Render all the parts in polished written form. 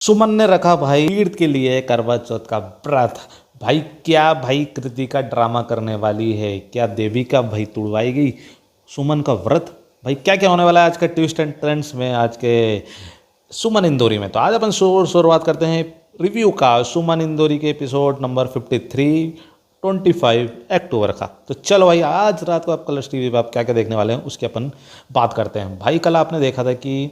सुमन ने रखा भाई ईद के लिए करवा चौथ का व्रत। भाई क्या भाई कृतिका ड्रामा करने वाली है, क्या देविका भाई तुड़वाएगी सुमन का व्रत। भाई क्या क्या होने वाला है आज के ट्विस्ट एंड ट्रेंड्स में, आज के सुमन इंदौरी में। तो आज अपन शुरुआत करते हैं रिव्यू का सुमन इंदौरी के एपिसोड नंबर 53 25 अक्टूबर का। तो चलो भाई आज रात को आप कलर्स टीवी पे आप क्या क्या देखने वाले हैं उसकी अपन बात करते हैं। भाई कल आपने देखा था कि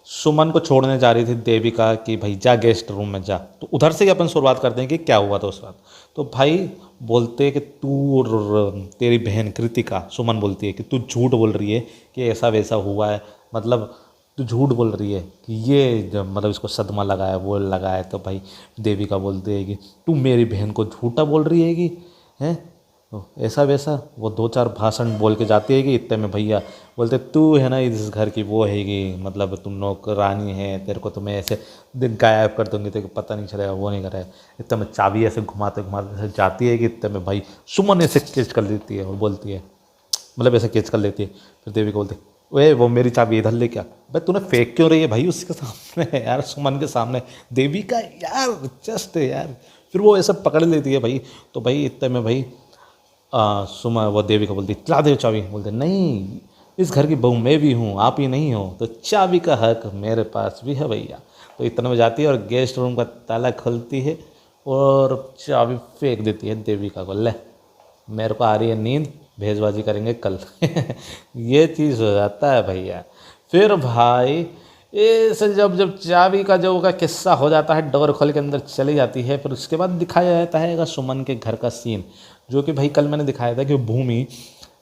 सुमन को छोड़ने जा रही थी देविका कि भाई जा गेस्ट रूम में जा, तो उधर से ही अपन शुरुआत करते हैं कि क्या हुआ था उस रात। तो भाई बोलते हैं कि तू और तेरी बहन कृतिका, सुमन बोलती है कि तू झूठ बोल रही है कि ऐसा वैसा हुआ है, मतलब तू झूठ बोल रही है कि ये मतलब इसको सदमा लगा है वो लगा है। तो भाई देविका बोलती है कि तू मेरी बहन को झूठा बोल रही है कि हैं ऐसा वैसा। वो दो चार भाषण बोल के जाती है कि इतने में भैया बोलते तू है ना इस घर की वो हैगी, मतलब तुम नौकरानी है, तेरे को तो मैं ऐसे दिन गायब कर दूंगी, तेरे को पता नहीं चलेगा, वो नहीं करे। इतने में चाबी ऐसे घुमाते घुमाते जाती है कि इतने में भाई सुमन ऐसे कैच कर लेती है और बोलती है, मतलब ऐसे कैच कर लेती है। फिर देवी को बोलती ओए वो मेरी चाबी इधर ले क्या। भाई तूने फेंक क्यों रही है भाई उसके सामने यार, सुमन के सामने देवी का यार जस्ट यार। फिर वो ऐसा पकड़ लेती है भाई। तो भाई इतने में भाई सुमा वो देवी को बोलती चला दे चाबी। बोलते नहीं इस घर की बहू मैं भी हूँ, आप ही नहीं हो, तो चाबी का हक मेरे पास भी है भैया। तो इतने में जाती है और गेस्ट रूम का ताला खोलती है और चाबी फेंक देती है देविका को, ले मेरे को आ रही है नींद, भेजबाजी करेंगे कल। ये चीज़ हो जाता है भैया। फिर भाई ऐसे जब जब चाबी का जो का किस्सा हो जाता है, डोर खोल के अंदर चली जाती है। फिर उसके बाद दिखाया जाता है सुमन के घर का सीन, जो कि भाई कल मैंने दिखाया था कि भूमि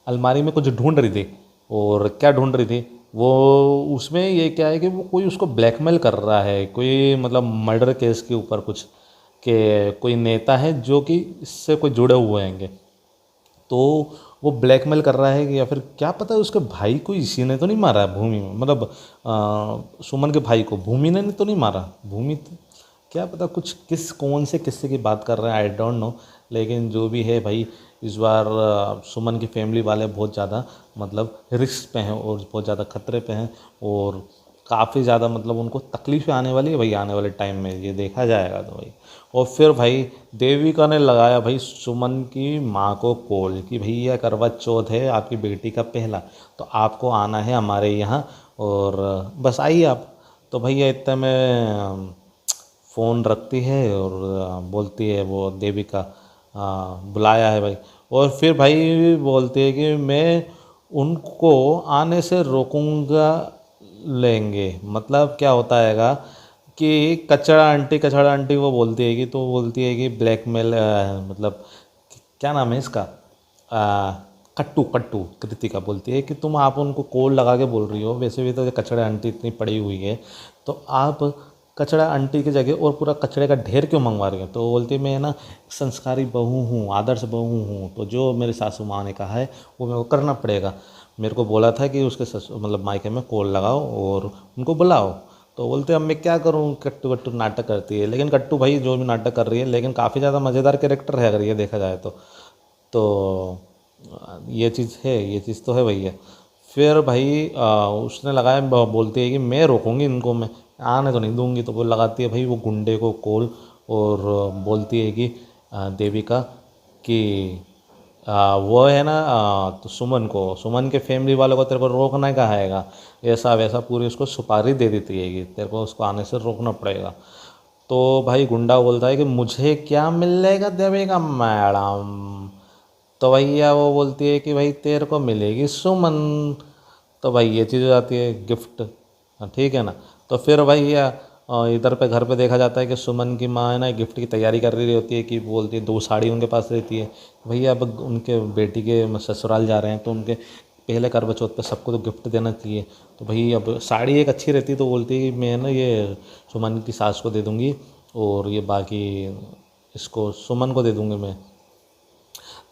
अलमारी में कुछ ढूंढ रही थी। और क्या ढूंढ रही थी वो, उसमें ये क्या है कि वो कोई उसको ब्लैकमेल कर रहा है, कोई मतलब मर्डर केस के ऊपर कुछ के कोई नेता है जो कि इससे कोई जुड़े हुए हैंगे। तो वो ब्लैकमेल कर रहा है कि या फिर क्या पता है उसके भाई को इसी ने तो नहीं मारा है भूमि में, मतलब सुमन के भाई को भूमि ने तो नहीं मारा। भूमि तो क्या पता कुछ किस कौन से किस्से की बात कर रहे हैं, आई डोंट नो। लेकिन जो भी है भाई इस बार सुमन की फैमिली वाले बहुत ज़्यादा मतलब रिस्क पे हैं और बहुत ज़्यादा खतरे पे हैं और काफ़ी ज़्यादा मतलब उनको तकलीफ़ें आने वाली है भाई आने वाले टाइम में, ये देखा जाएगा। तो भाई और फिर भाई देविका ने लगाया भाई सुमन की माँ को कॉल कि भैया करवा चौथ है आपकी बेटी का पहला, तो आपको आना है हमारे यहाँ और बस आइए आप। तो भैया इतने में फ़ोन रखती है और बोलती है वो देविका बुलाया है भाई। और फिर भाई बोलती है कि मैं उनको आने से रोकूंगा लेंगे, मतलब क्या होता हैगा कि कचड़ा आंटी वो बोलती है कि, तो बोलती है कि ब्लैकमेल मतलब क्या नाम है इसका कट्टू कट्टू कृतिका बोलती है कि तुम आप उनको कॉल लगा के बोल रही हो, वैसे भी तो कचड़ा आंटी इतनी पड़ी हुई है, तो आप कचड़ा आंटी की जगह और पूरा कचड़े का ढेर क्यों मंगवा रही हो। तो बोलती है मैं ना संस्कारी बहू हूँ, आदर्श बहू हूँ, तो जो मेरी सासू माँ ने कहा है वो मेरे को करना पड़ेगा। मेरे को बोला था कि उसके मतलब मायके में कॉल लगाओ और उनको बुलाओ। तो बोलते अब मैं क्या करूँ, कट्टू कट्टू नाटक करती है। लेकिन कट्टू भाई जो भी नाटक कर रही है लेकिन काफ़ी ज़्यादा मज़ेदार कैरेक्टर है अगर ये देखा जाए तो ये चीज़ है, ये चीज़ तो है भैया। फिर भाई उसने लगाया बोलती है कि मैं रोकूंगी इनको, मैं आने तो नहीं दूंगी। तो वो लगाती है भाई वो गुंडे को कॉल और बोलती है कि देविका कि वो है ना तो सुमन के फैमिली वालों को तेरे को रोकना का हैगा, ऐसा वैसा पूरी उसको सुपारी दे देती है कि तेरे को उसको आने से रोकना पड़ेगा। तो भाई गुंडा बोलता है कि मुझे क्या मिलेगा देविका मैडम। तो भैया वो बोलती है कि भाई तेरे को मिलेगी सुमन। तो भाई ये चीज़ हो जाती है गिफ्ट, ठीक है ना। तो फिर भैया इधर पे घर पे देखा जाता है कि सुमन की माँ है ना गिफ्ट की तैयारी कर रही होती है कि बोलती है दो साड़ी उनके पास रहती है। भैया अब उनके बेटी के ससुराल जा रहे हैं तो उनके पहले करवा चौथ पे सबको तो गिफ्ट देना चाहिए। तो भाई अब साड़ी एक अच्छी रहती है तो बोलती है कि मैं ना ये सुमन की सास को दे दूँगी और ये बाकी इसको सुमन को दे दूँगी मैं।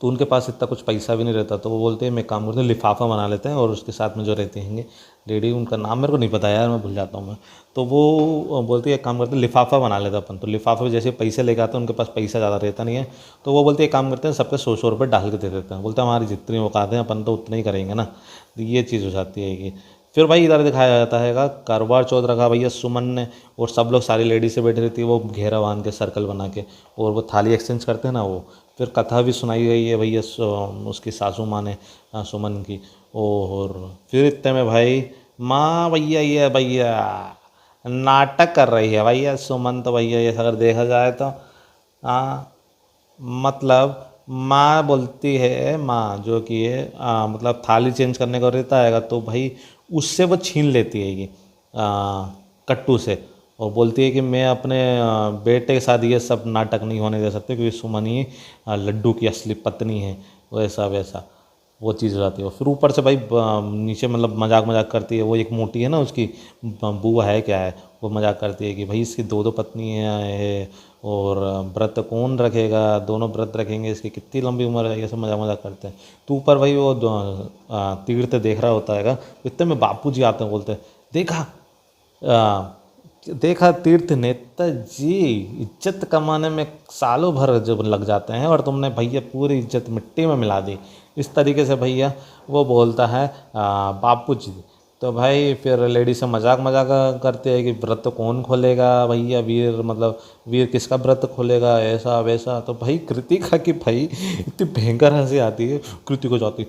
तो उनके पास इतना कुछ पैसा भी नहीं रहता, तो वो बोलते हैं मैं काम करते हैं लिफाफा बना लेते हैं और उसके साथ में जो रहते हैं लेडी, उनका नाम मेरे को नहीं पता यार, मैं भूल जाता हूँ मैं। तो वो बोलती है एक काम करते हैं लिफाफा बना लेते अपन। तो लिफाफे में जैसे पैसे लेके आते हैं, उनके पास पैसा ज़्यादा रहता नहीं है, तो वो बोलते हैं काम करते हैं सबके 100 रुपये डाल के दे देते हैं। बोलते हैं हमारी जितनी औकात है अपन तो उतना ही करेंगे ना। तो ये चीज़ हो जाती है कि फिर भाई इधर दिखाया जाता है का करवा चौथ रखा भैया सुमन ने, और सब लोग सारी लेडीज से बैठी रहती है वो घेरा बांध के सर्कल बना के, और वो थाली एक्सचेंज करते हैं ना वो। फिर कथा भी सुनाई गई है भैया उसकी सासू माँ ने, सुमन की। और फिर इतने में भाई माँ भैया ये भैया नाटक कर रही है भैया सुमन, तो भैया ये अगर देखा जाए तो हाँ, मतलब माँ बोलती है, माँ जो कि है मतलब थाली चेंज करने को रहता है तो भाई उससे वो छीन लेती है ये कट्टू से, और बोलती है कि मैं अपने बेटे के साथ ये सब नाटक नहीं होने दे सकते, क्योंकि सुमन ही लड्डू की असली पत्नी है। वैसा वैसा वो चीज़ हो जाती है। और फिर ऊपर से भाई नीचे मतलब मजाक मजाक करती है वो, एक मोटी है ना उसकी बुआ है क्या है, वो मजाक करती है कि भाई इसकी दो दो पत्नियाँ है, और व्रत कौन रखेगा, दोनों व्रत रखेंगे, इसकी कितनी लंबी उम्र है, ये सब मजाक मजाक करते हैं। तो ऊपर भाई वो तीर्थ देख रहा होता है, इतने में बापू जी आते हैं, बोलते हैं देखा देखा तीर्थ नेताजी इज्जत कमाने में सालों भर जब लग जाते हैं, और तुमने भैया पूरी इज्जत मिट्टी में मिला दी। इस तरीके से भैया वो बोलता है बापू जी। तो भाई फिर लेडी से मजाक मजाक करते हैं कि व्रत कौन खोलेगा भैया, वीर मतलब वीर किसका व्रत खोलेगा, ऐसा वैसा। तो भाई कृतिका की भाई इतनी भयंकर हंसी आती है, कृतिका जाती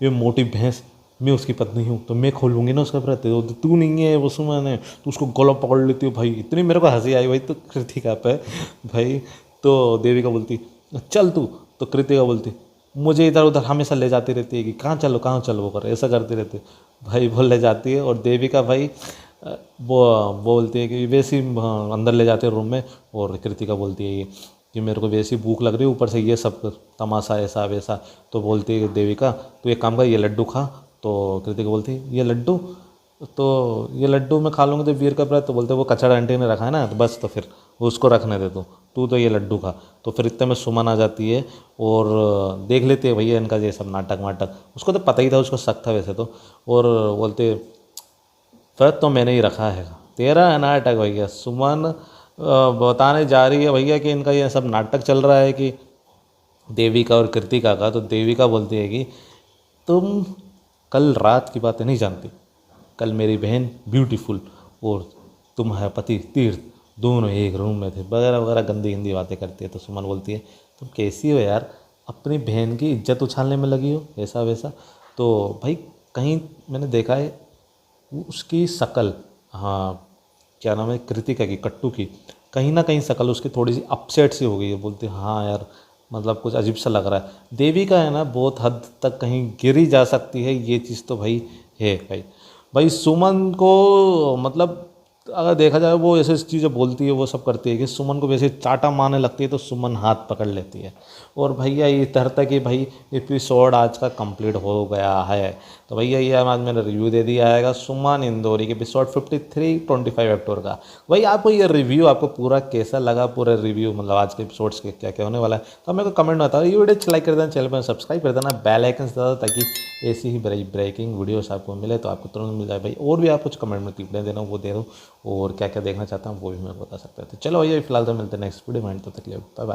ये मोटी भैंस, मैं उसकी पत्नी हूँ तो मैं खोलूँगी ना उसका व्रत, तो तू नहीं है वो सुमन है, तो उसको गला पकड़ लेती हो भाई। इतनी मेरे को हंसी आई भाई तो कृतिका पे भाई। तो देविका बोलती चल तू, तो कृतिका बोलती मुझे इधर उधर हमेशा ले जाती रहती है कि कहाँ चलो वो कर, ऐसा करती रहती है भाई। वो ले जाती है, और देविका भाई वो बोलती है कि वैसे ही अंदर ले जाते हैं रूम में, और कृतिका बोलती है कि मेरे को वैसी भूख लग रही है, ऊपर से ये सब तमाशा ऐसा वैसा। तो बोलती है देविका तू एक काम कर ये लड्डू खा। तो कृतिका बोलती है ये लड्डू, तो ये लड्डू मैं खा लूँगी तो वीर का व्रत, तो बोलते वो कचड़ा आंटी ने रखा है ना, तो बस तो फिर उसको रखने दे तू तो ये लड्डू खा। तो फिर इतने में सुमन आ जाती है, और देख लेते हैं भैया इनका ये सब नाटक वाटक, उसको तो पता ही था, उसको शक था वैसे तो। और बोलते व्रत तो मैंने ही रखा है, तेरा है नाटक भैया। सुमन बताने जा रही है भैया कि इनका ये सब नाटक चल रहा है कि देविका और कृतिका का। तो देविका बोलती है कि तुम कल रात की बातें नहीं जानती, कल मेरी बहन ब्यूटीफुल और तुम्हारा पति तीर्थ दोनों एक रूम में थे, वगैरह वगैरह गंदी गंदी बातें करती है। तो सुमन बोलती है तुम कैसी हो यार, अपनी बहन की इज्जत उछालने में लगी हो, ऐसा वैसा। तो भाई कहीं मैंने देखा है उसकी शक्ल, हाँ क्या नाम है कृतिका की, कट्टू की, कहीं ना कहीं शक्ल उसकी थोड़ी सी अपसेट सी हो गई है। बोलती है हाँ यार मतलब कुछ अजीब सा लग रहा है। देवी का है ना बहुत हद तक कहीं गिरी जा सकती है ये चीज़ तो भाई है भाई। भाई सुमन को मतलब अगर देखा जाए वो ऐसे चीज़ें बोलती है वो सब करती है कि सुमन को वैसे चाटा मारने लगती है तो सुमन हाथ पकड़ लेती है। और भैया इस तरह तक कि भाई एपिसोड आज का कंप्लीट हो गया है। तो भैया ये आज मैंने रिव्यू दे दिया है सुमन इंदौरी के एपिसोड 53 25 अक्टूबर का। भाई आपको ये रिव्यू आपको पूरा कैसा लगा, पूरा रिव्यू मतलब आज के एपिसोड्स के क्या क्या होने वाला है, तो मेरे को कमेंट में बताओ। ये वीडियो अच्छा लाइक कर देना, चैनल पर सब्सक्राइब कर देना, बेल आइकन से दबाओ ताकि ऐसी ही ब्रेकिंग वीडियोस आपको मिले तो आपको तुरंत मिल जाए भाई। और भी आप कुछ कमेंट में टिप्पणी देना वो दे दो, और क्या क्या देखना चाहता हूँ वो भी मैं बता सकता हूँ। तो चलो भैया फिलहाल तो मिलते हैं नेक्स्ट वीडियो में, तब तक के लिए बाय बाय।